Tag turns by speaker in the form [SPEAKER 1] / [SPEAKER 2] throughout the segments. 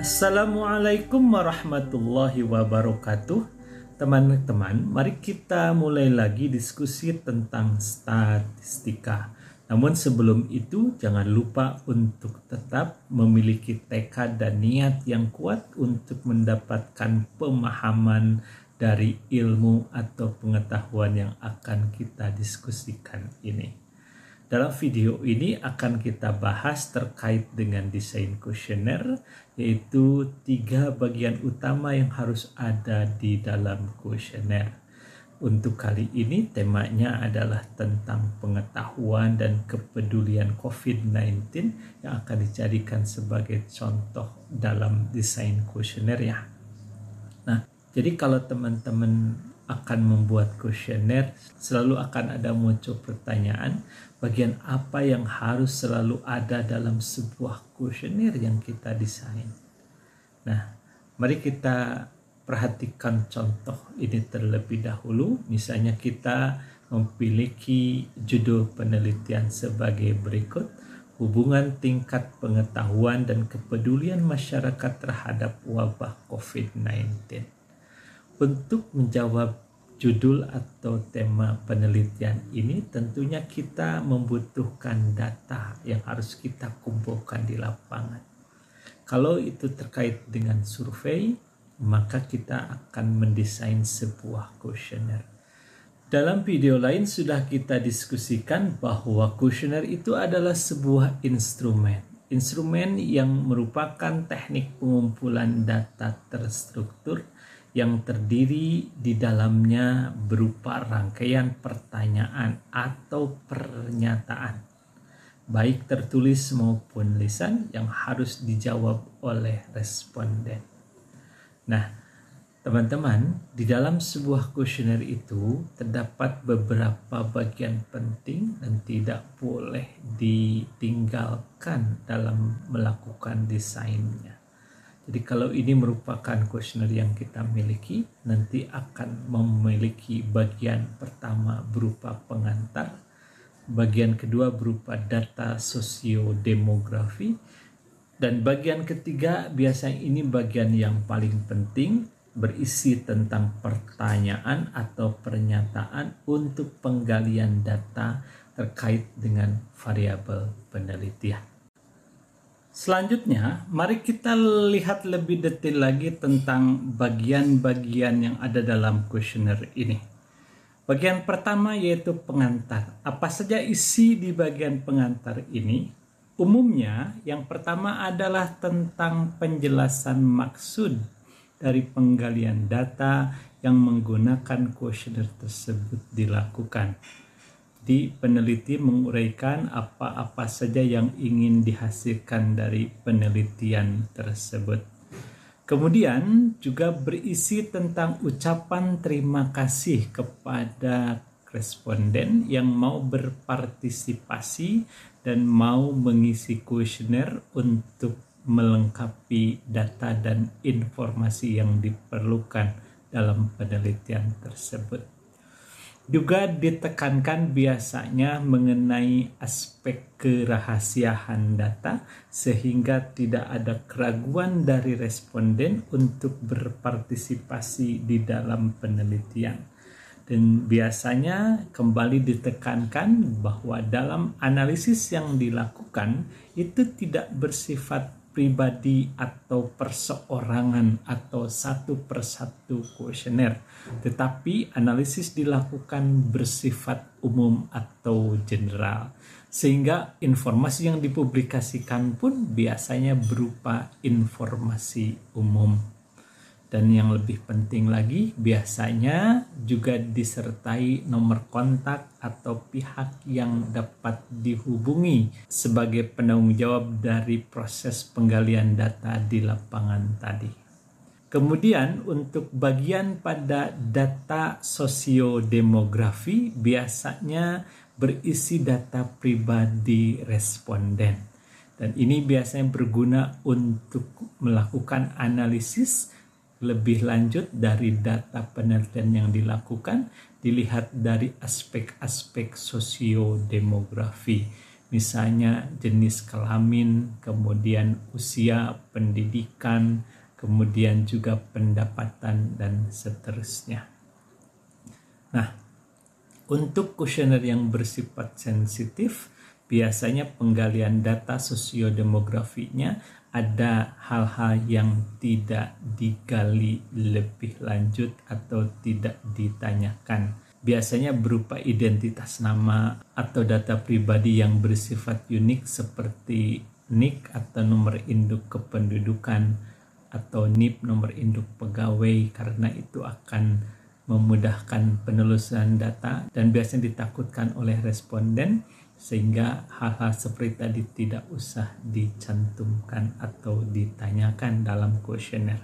[SPEAKER 1] Assalamualaikum warahmatullahi wabarakatuh. Teman-teman, mari kita mulai lagi diskusi tentang statistika. Namun sebelum itu, jangan lupa untuk tetap memiliki tekad dan niat yang kuat untuk mendapatkan pemahaman dari ilmu atau pengetahuan yang akan kita diskusikan ini. Dalam video ini akan kita bahas terkait dengan desain kuesioner, yaitu 3 bagian utama yang harus ada di dalam kuesioner. Untuk kali ini temanya adalah tentang pengetahuan dan kepedulian COVID-19 yang akan dijadikan sebagai contoh dalam desain kuesioner ya. Nah, jadi kalau teman-teman akan membuat kuesioner, selalu akan ada muncul pertanyaan, bagian apa yang harus selalu ada dalam sebuah kuesioner yang kita desain. Nah, mari kita perhatikan contoh ini terlebih dahulu. Misalnya kita memiliki judul penelitian sebagai berikut, hubungan tingkat pengetahuan dan kepedulian masyarakat terhadap wabah COVID-19. Untuk menjawab judul atau tema penelitian ini, tentunya kita membutuhkan data yang harus kita kumpulkan di lapangan. Kalau itu terkait dengan survei, maka kita akan mendesain sebuah kuesioner. Dalam video lain sudah kita diskusikan bahwa kuesioner itu adalah sebuah instrumen. Instrumen yang merupakan teknik pengumpulan data terstruktur yang terdiri di dalamnya berupa rangkaian pertanyaan atau pernyataan, baik tertulis maupun lisan, yang harus dijawab oleh responden. Nah, teman-teman, di dalam sebuah kuesioner itu terdapat beberapa bagian penting dan tidak boleh ditinggalkan dalam melakukan desainnya. Jadi kalau ini merupakan kuesioner yang kita miliki, nanti akan memiliki bagian pertama berupa pengantar, bagian kedua berupa data sosiodemografi, dan bagian ketiga biasanya ini bagian yang paling penting, berisi tentang pertanyaan atau pernyataan untuk penggalian data terkait dengan variabel penelitian. Selanjutnya, mari kita lihat lebih detail lagi tentang bagian-bagian yang ada dalam kuesioner ini. Bagian pertama yaitu pengantar. Apa saja isi di bagian pengantar ini? Umumnya, yang pertama adalah tentang penjelasan maksud dari penggalian data yang menggunakan kuesioner tersebut dilakukan. Di peneliti menguraikan apa-apa saja yang ingin dihasilkan dari penelitian tersebut. Kemudian juga berisi tentang ucapan terima kasih kepada responden yang mau berpartisipasi dan mau mengisi kuesioner untuk melengkapi data dan informasi yang diperlukan dalam penelitian tersebut. Juga ditekankan biasanya mengenai aspek kerahasiaan data sehingga tidak ada keraguan dari responden untuk berpartisipasi di dalam penelitian. Dan biasanya kembali ditekankan bahwa dalam analisis yang dilakukan itu tidak bersifat pribadi atau perseorangan atau satu persatu kuesioner, tetapi analisis dilakukan bersifat umum atau general, sehingga informasi yang dipublikasikan pun biasanya berupa informasi umum. Dan yang lebih penting lagi, biasanya juga disertai nomor kontak atau pihak yang dapat dihubungi sebagai penanggung jawab dari proses penggalian data di lapangan tadi. Kemudian untuk bagian pada data sosiodemografi biasanya berisi data pribadi responden. Dan ini biasanya berguna untuk melakukan analisis lebih lanjut dari data penelitian yang dilakukan, dilihat dari aspek-aspek sosiodemografi. misalnya jenis kelamin, kemudian usia, pendidikan, kemudian juga pendapatan, dan seterusnya. Nah, untuk kuesioner yang bersifat sensitif, biasanya penggalian data sosiodemografinya ada hal-hal yang tidak digali lebih lanjut atau tidak ditanyakan. Biasanya berupa identitas nama atau data pribadi yang bersifat unik seperti NIK atau nomor induk kependudukan atau NIP nomor induk pegawai, karena itu akan memudahkan penelusuran data dan biasanya ditakutkan oleh responden sehingga hal-hal seperti tadi tidak usah dicantumkan atau ditanyakan dalam kuesioner.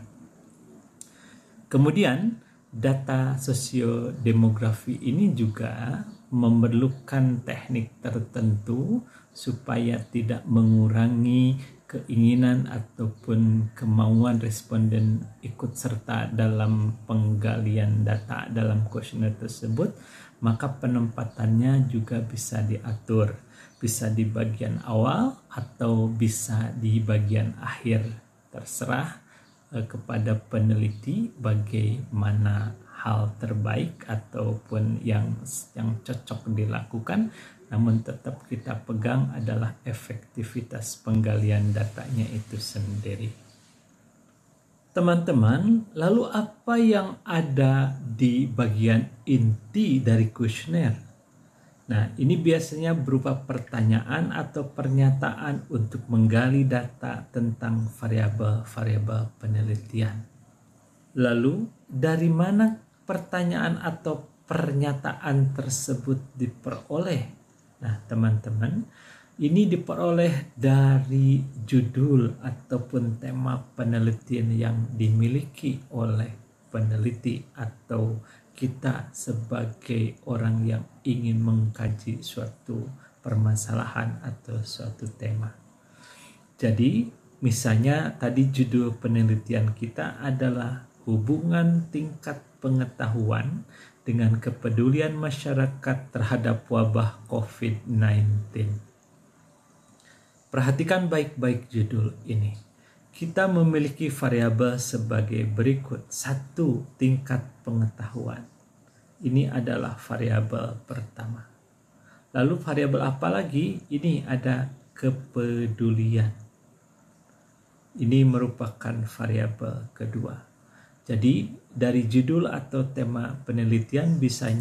[SPEAKER 1] Kemudian data sosiodemografi ini juga memerlukan teknik tertentu supaya tidak mengurangi keinginan ataupun kemauan responden ikut serta dalam penggalian data dalam kuesioner tersebut, maka penempatannya juga bisa diatur, bisa di bagian awal atau bisa di bagian akhir, terserah kepada peneliti bagaimana hal terbaik ataupun yang cocok dilakukan. Namun tetap kita pegang adalah efektivitas penggalian datanya itu sendiri. Teman-teman, lalu apa yang ada di bagian inti dari kuesioner? Nah, ini biasanya berupa pertanyaan atau pernyataan untuk menggali data tentang variabel-variabel penelitian. Lalu, dari mana pertanyaan atau pernyataan tersebut diperoleh? Nah, teman-teman, ini diperoleh dari judul ataupun tema penelitian yang dimiliki oleh peneliti atau kita sebagai orang yang ingin mengkaji suatu permasalahan atau suatu tema. Jadi, misalnya tadi judul penelitian kita adalah hubungan tingkat pengetahuan dengan kepedulian masyarakat terhadap wabah COVID-19. Perhatikan baik-baik judul ini. Kita memiliki variabel sebagai berikut. 1. Tingkat pengetahuan. Ini adalah variabel pertama. Lalu variabel apa lagi? Ini ada kepedulian. Ini merupakan variabel kedua. Jadi dari judul atau tema penelitian bisa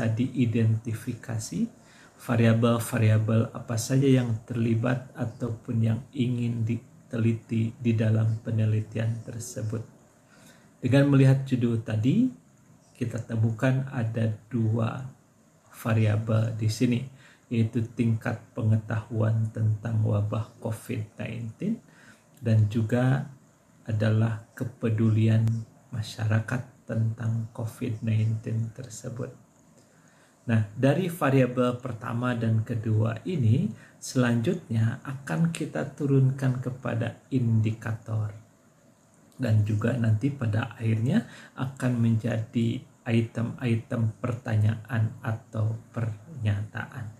[SPEAKER 1] diidentifikasi variabel-variabel apa saja yang terlibat ataupun yang ingin diteliti di dalam penelitian tersebut. Dengan melihat judul tadi, kita temukan ada 2 variabel di sini, yaitu tingkat pengetahuan tentang wabah COVID-19 dan juga adalah kepedulian masyarakat tentang COVID-19 tersebut. Nah, dari variabel pertama dan kedua ini, selanjutnya akan kita turunkan kepada indikator. Dan juga nanti pada akhirnya akan menjadi item-item pertanyaan atau pernyataan.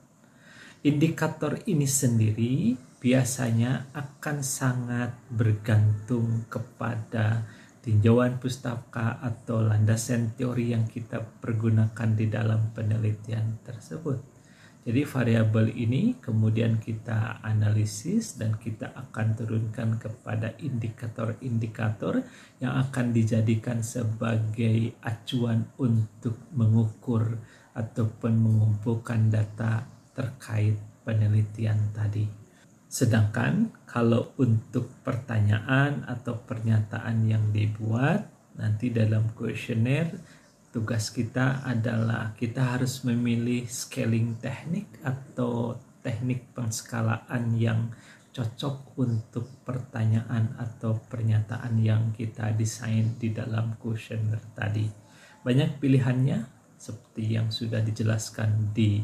[SPEAKER 1] Indikator ini sendiri biasanya akan sangat bergantung kepada tinjauan pustaka atau landasan teori yang kita pergunakan di dalam penelitian tersebut. Jadi variabel ini kemudian kita analisis dan kita akan turunkan kepada indikator-indikator yang akan dijadikan sebagai acuan untuk mengukur ataupun mengumpulkan data terkait penelitian tadi. Sedangkan kalau untuk pertanyaan atau pernyataan yang dibuat nanti dalam kuesioner, tugas kita adalah kita harus memilih scaling teknik atau teknik penskalaan yang cocok untuk pertanyaan atau pernyataan yang kita desain di dalam kuesioner tadi. Banyak pilihannya seperti yang sudah dijelaskan di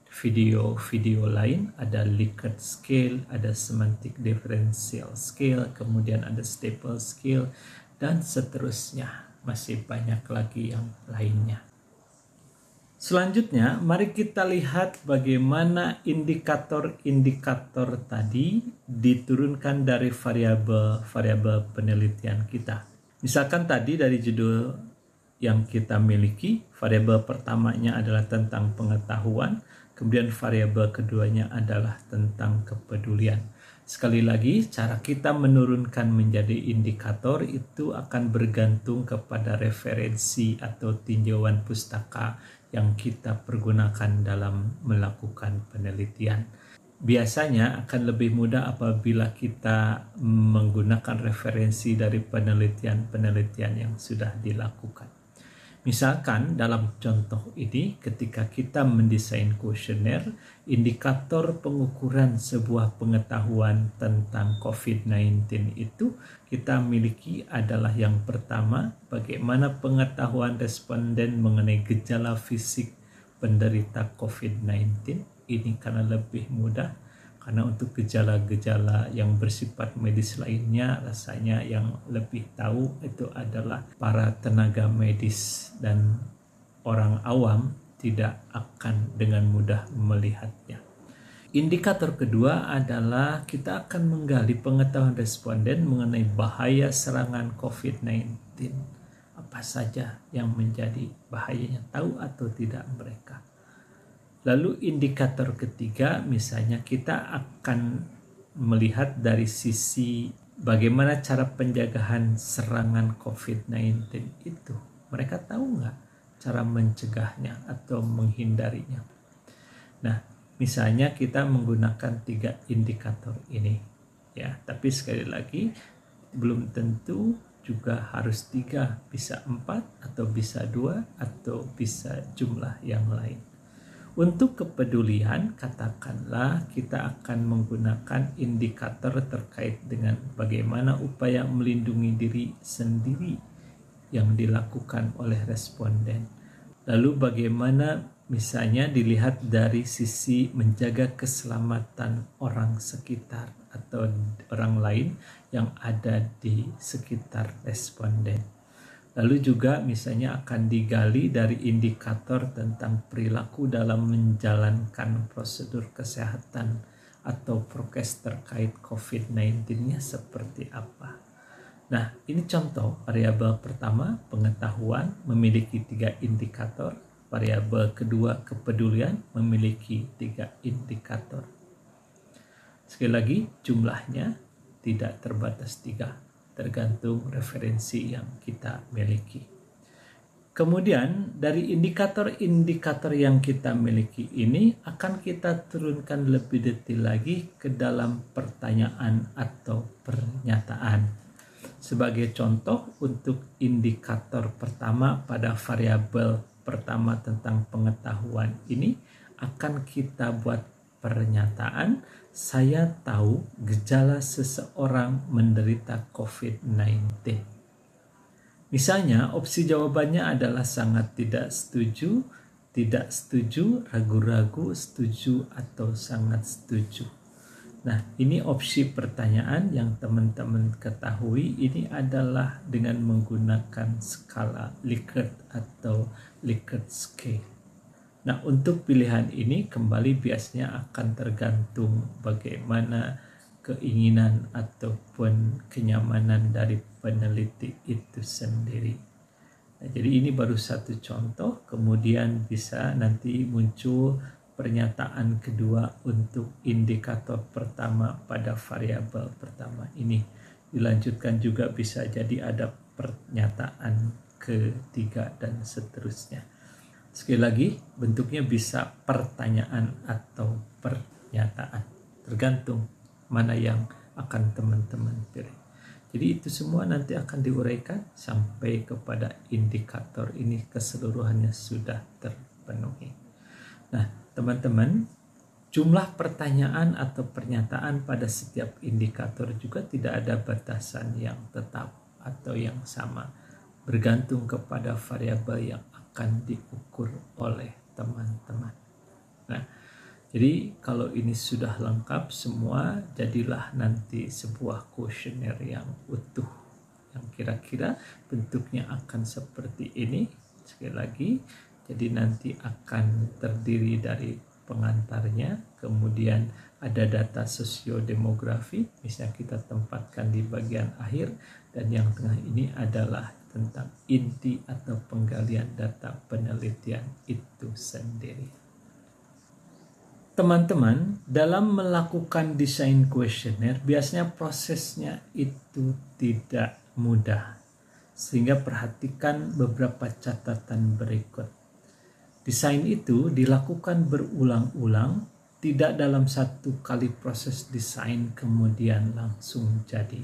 [SPEAKER 1] video-video lain, ada Likert scale, ada semantic differential scale, kemudian ada staple scale, dan seterusnya. Masih banyak lagi yang lainnya. Selanjutnya, mari kita lihat bagaimana indikator-indikator tadi diturunkan dari variabel penelitian kita. Misalkan tadi dari judul yang kita miliki, variabel pertamanya adalah tentang pengetahuan, kemudian variabel keduanya adalah tentang kepedulian. Sekali lagi, cara kita menurunkan menjadi indikator itu akan bergantung kepada referensi atau tinjauan pustaka yang kita pergunakan dalam melakukan penelitian. Biasanya akan lebih mudah apabila kita menggunakan referensi dari penelitian-penelitian yang sudah dilakukan. Misalkan dalam contoh ini, ketika kita mendesain kuesioner, indikator pengukuran sebuah pengetahuan tentang COVID-19 itu kita miliki adalah yang pertama, bagaimana pengetahuan responden mengenai gejala fisik penderita COVID-19. Ini karena lebih mudah. Karena untuk gejala-gejala yang bersifat medis lainnya, rasanya yang lebih tahu itu adalah para tenaga medis dan orang awam tidak akan dengan mudah melihatnya. Indikator kedua adalah kita akan menggali pengetahuan responden mengenai bahaya serangan COVID-19. Apa saja yang menjadi bahayanya, tahu atau tidak mereka. Lalu indikator ketiga, misalnya kita akan melihat dari sisi bagaimana cara penjagaan serangan COVID-19 itu. Mereka tahu nggak cara mencegahnya atau menghindarinya? Nah, misalnya kita menggunakan 3 indikator ini. Ya, tapi sekali lagi belum tentu juga harus 3, bisa 4 atau bisa 2 atau bisa jumlah yang lain. Untuk kepedulian, katakanlah kita akan menggunakan indikator terkait dengan bagaimana upaya melindungi diri sendiri yang dilakukan oleh responden. Lalu bagaimana misalnya dilihat dari sisi menjaga keselamatan orang sekitar atau orang lain yang ada di sekitar responden. Lalu juga misalnya akan digali dari indikator tentang perilaku dalam menjalankan prosedur kesehatan atau prokes terkait COVID-19-nya seperti apa. Nah, ini contoh variabel pertama, pengetahuan, memiliki 3 indikator. Variabel kedua, kepedulian, memiliki 3 indikator. Sekali lagi, jumlahnya tidak terbatas 3. Tergantung referensi yang kita miliki. Kemudian dari indikator-indikator yang kita miliki ini akan kita turunkan lebih detail lagi ke dalam pertanyaan atau pernyataan. Sebagai contoh, untuk indikator pertama pada variabel pertama tentang pengetahuan ini akan kita buat pernyataan, saya tahu gejala seseorang menderita COVID-19. Misalnya, opsi jawabannya adalah sangat tidak setuju, ragu-ragu, setuju, atau sangat setuju. Nah, ini opsi pertanyaan yang teman-teman ketahui ini adalah dengan menggunakan skala Likert atau Likert scale. Nah, untuk pilihan ini kembali biasanya akan tergantung bagaimana keinginan ataupun kenyamanan dari peneliti itu sendiri. Nah, jadi ini baru satu contoh, kemudian bisa nanti muncul pernyataan kedua untuk indikator pertama pada variabel pertama ini. Dilanjutkan juga bisa jadi ada pernyataan ketiga dan seterusnya. Sekali lagi, bentuknya bisa pertanyaan atau pernyataan. Tergantung mana yang akan teman-teman pilih. Jadi itu semua nanti akan diuraikan sampai kepada indikator ini keseluruhannya sudah terpenuhi. Nah, teman-teman, jumlah pertanyaan atau pernyataan pada setiap indikator juga tidak ada batasan yang tetap atau yang sama. Bergantung kepada variabel yang akan diukur oleh teman-teman. Nah, jadi kalau ini sudah lengkap semua, jadilah nanti sebuah kuesioner yang utuh, yang kira-kira bentuknya akan seperti ini. Sekali lagi, Jadi nanti akan terdiri dari pengantarnya, kemudian ada data sosiodemografi, misalnya kita tempatkan di bagian akhir, dan yang tengah ini adalah tentang inti atau penggalian data penelitian itu sendiri. Teman-teman, dalam melakukan desain kuesioner, biasanya prosesnya itu tidak mudah. Sehingga perhatikan beberapa catatan berikut. Desain itu dilakukan berulang-ulang, tidak dalam satu kali proses desain kemudian langsung jadi.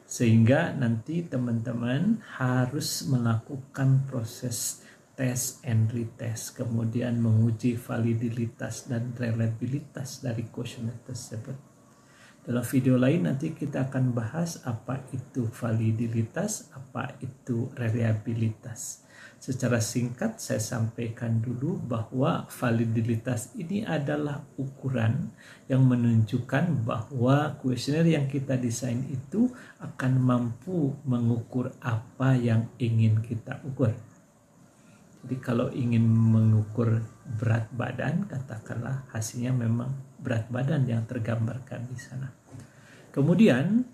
[SPEAKER 1] Sehingga nanti teman-teman harus melakukan proses tes and retest, kemudian menguji validitas dan reliabilitas dari kuesioner tersebut. Dalam video lain nanti kita akan bahas apa itu validitas, apa itu reliabilitas. Secara singkat saya sampaikan dulu bahwa validitas ini adalah ukuran yang menunjukkan bahwa kuesioner yang kita desain itu akan mampu mengukur apa yang ingin kita ukur. Jadi kalau ingin mengukur berat badan, katakanlah hasilnya memang berat badan yang tergambarkan di sana. Kemudian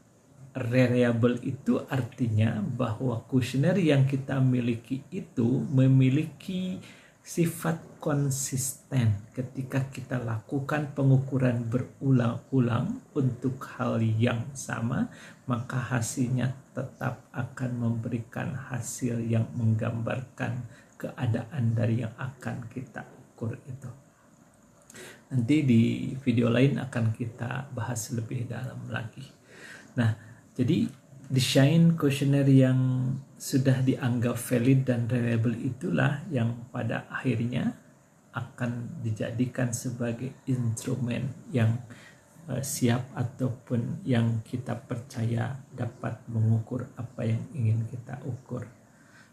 [SPEAKER 1] reliable itu artinya bahwa kuesioner yang kita miliki itu memiliki sifat konsisten ketika kita lakukan pengukuran berulang-ulang untuk hal yang sama, maka hasilnya tetap akan memberikan hasil yang menggambarkan keadaan dari yang akan kita ukur itu. Nanti di video lain akan kita bahas lebih dalam lagi. Nah, jadi desain kuesioner yang sudah dianggap valid dan reliable itulah yang pada akhirnya akan dijadikan sebagai instrumen yang siap ataupun yang kita percaya dapat mengukur apa yang ingin kita ukur.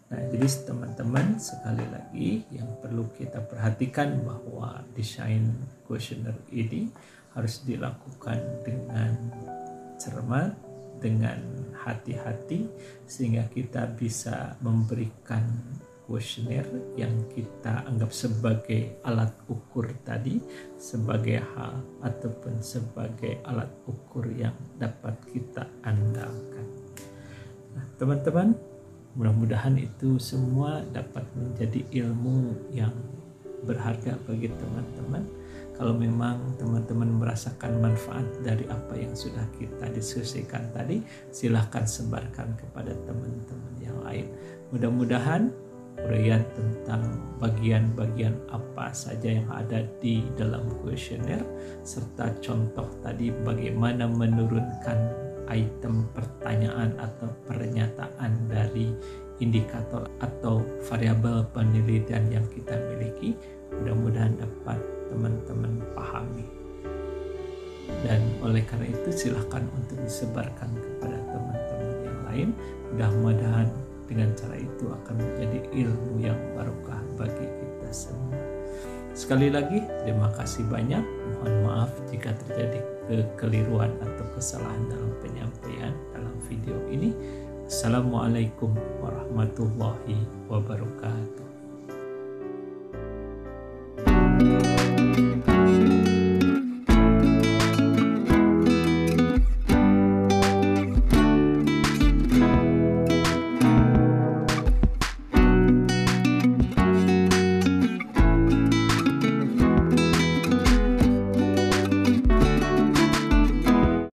[SPEAKER 1] Nah, jadi teman-teman sekali lagi yang perlu kita perhatikan bahwa desain kuesioner ini harus dilakukan dengan cermat, dengan hati-hati, sehingga kita bisa memberikan kuesioner yang kita anggap sebagai alat ukur tadi, sebagai hal ataupun sebagai alat ukur yang dapat kita andalkan. Nah, teman-teman, mudah-mudahan itu semua dapat menjadi ilmu yang berharga bagi teman-teman. Kalau memang teman-teman merasakan manfaat dari apa yang sudah kita diskusikan tadi, silahkan sebarkan kepada teman-teman yang lain. Mudah-mudahan uraian tentang bagian-bagian apa saja yang ada di dalam kuesioner, serta contoh tadi bagaimana menurunkan item pertanyaan atau pernyataan dari indikator atau variabel penelitian yang kita miliki, mudah-mudahan dapat teman-teman pahami. Dan oleh karena itu silahkan untuk disebarkan kepada teman-teman yang lain. Mudah-mudahan dengan cara itu akan menjadi ilmu yang barokah bagi kita semua. Sekali lagi terima kasih banyak. Mohon maaf jika terjadi kekeliruan atau kesalahan dalam penyampaian dalam video ini. Assalamualaikum warahmatullahi wabarakatuh.